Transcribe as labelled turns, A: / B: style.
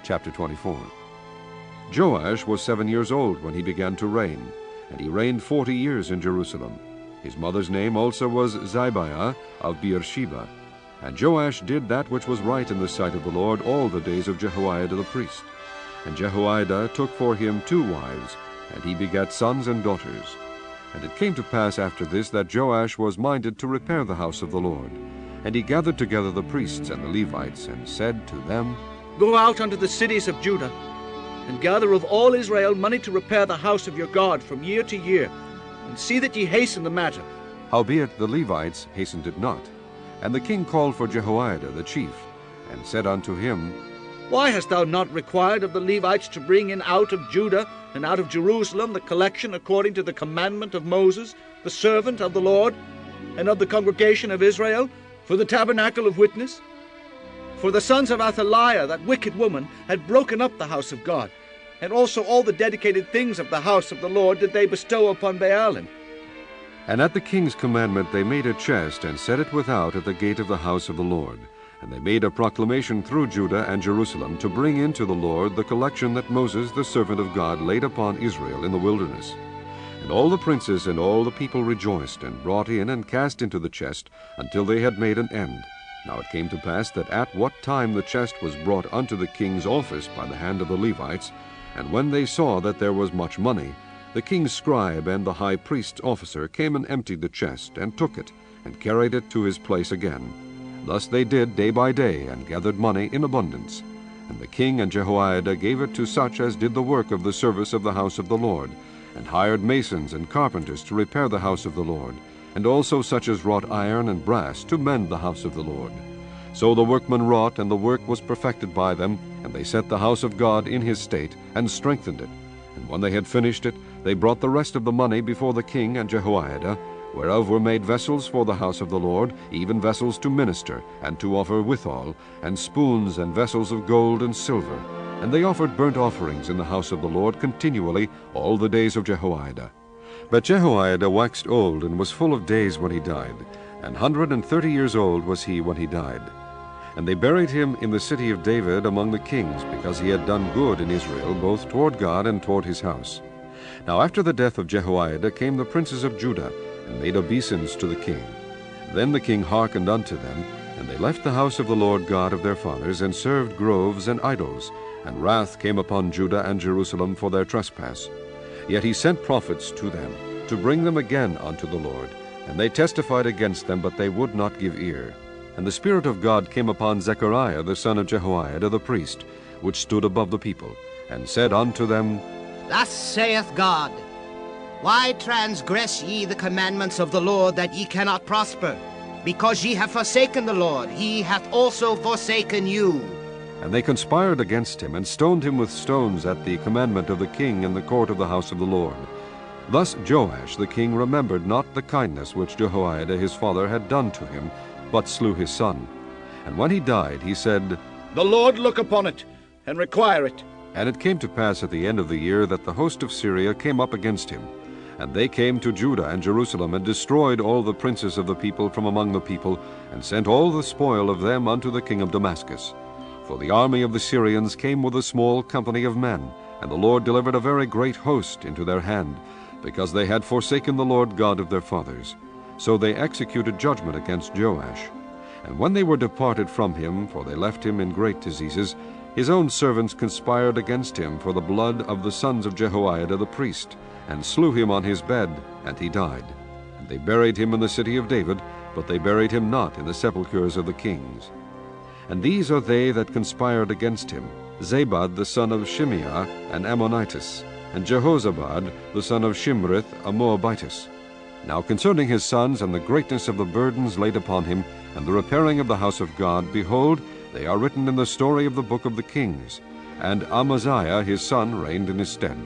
A: Chapter 24. Joash was 7 years old when he began to reign, and he reigned 40 years in Jerusalem. His mother's name also was Zibiah of Beersheba. And Joash did that which was right in the sight of the Lord all the days of Jehoiada the priest. And Jehoiada took for him 2 wives, and he begat sons and daughters. And it came to pass after this that Joash was minded to repair the house of the Lord. And he gathered together the priests and the Levites, and said to them,
B: Go out unto the cities of Judah, and gather of all Israel money to repair the house of your God from year to year, and see that ye hasten the matter.
A: Howbeit the Levites hastened it not. And the king called for Jehoiada the chief, and said unto him,
B: Why hast thou not required of the Levites to bring in out of Judah and out of Jerusalem the collection according to the commandment of Moses, the servant of the Lord, and of the congregation of Israel, for the tabernacle of witness? For the sons of Athaliah, that wicked woman, had broken up the house of God, and also all the dedicated things of the house of the Lord did they bestow upon Baalim.
A: And at the king's commandment they made a chest, and set it without at the gate of the house of the Lord. And they made a proclamation through Judah and Jerusalem to bring into the Lord the collection that Moses the servant of God laid upon Israel in the wilderness. And all the princes and all the people rejoiced, and brought in and cast into the chest, until they had made an end. Now it came to pass that at what time the chest was brought unto the king's office by the hand of the Levites, and when they saw that there was much money, the king's scribe and the high priest's officer came and emptied the chest, and took it, and carried it to his place again. Thus they did day by day, and gathered money in abundance. And the king and Jehoiada gave it to such as did the work of the service of the house of the Lord, and hired masons and carpenters to repair the house of the Lord, and also such as wrought iron and brass to mend the house of the Lord. So the workmen wrought, and the work was perfected by them, and they set the house of God in his state, and strengthened it. And when they had finished it, they brought the rest of the money before the king and Jehoiada, whereof were made vessels for the house of the Lord, even vessels to minister, and to offer withal, and spoons and vessels of gold and silver. And they offered burnt offerings in the house of the Lord continually all the days of Jehoiada. But Jehoiada waxed old, and was full of days when he died, and 130 years old was he when he died. And they buried him in the city of David among the kings, because he had done good in Israel, both toward God and toward his house. Now after the death of Jehoiada came the princes of Judah, and made obeisance to the king. Then the king hearkened unto them, and they left the house of the Lord God of their fathers, and served groves and idols, and wrath came upon Judah and Jerusalem for their trespass. Yet he sent prophets to them, to bring them again unto the Lord, and they testified against them, but they would not give ear. And the Spirit of God came upon Zechariah the son of Jehoiada the priest, which stood above the people, and said unto them,
C: Thus saith God, Why transgress ye the commandments of the Lord, that ye cannot prosper? Because ye have forsaken the Lord, he hath also forsaken you.
A: And they conspired against him, and stoned him with stones at the commandment of the king in the court of the house of the Lord. Thus Joash the king remembered not the kindness which Jehoiada his father had done to him, but slew his son. And when he died, he said,
B: The Lord look upon it, and require it.
A: And it came to pass at the end of the year that the host of Syria came up against him. And they came to Judah and Jerusalem, and destroyed all the princes of the people from among the people, and sent all the spoil of them unto the king of Damascus. For the army of the Syrians came with a small company of men, and the Lord delivered a very great host into their hand, because they had forsaken the Lord God of their fathers. So they executed judgment against Joash. And when they were departed from him, for they left him in great diseases, his own servants conspired against him for the blood of the sons of Jehoiada the priest, and slew him on his bed, and he died. And they buried him in the city of David, but they buried him not in the sepulchres of the kings. And these are they that conspired against him, Zabad the son of Shimeah, an Ammonitus, and Jehozabad the son of Shimrith, a Moabitess. Now concerning his sons, and the greatness of the burdens laid upon him, and the repairing of the house of God, behold, they are written in the story of the book of the kings. And Amaziah his son reigned in his stead.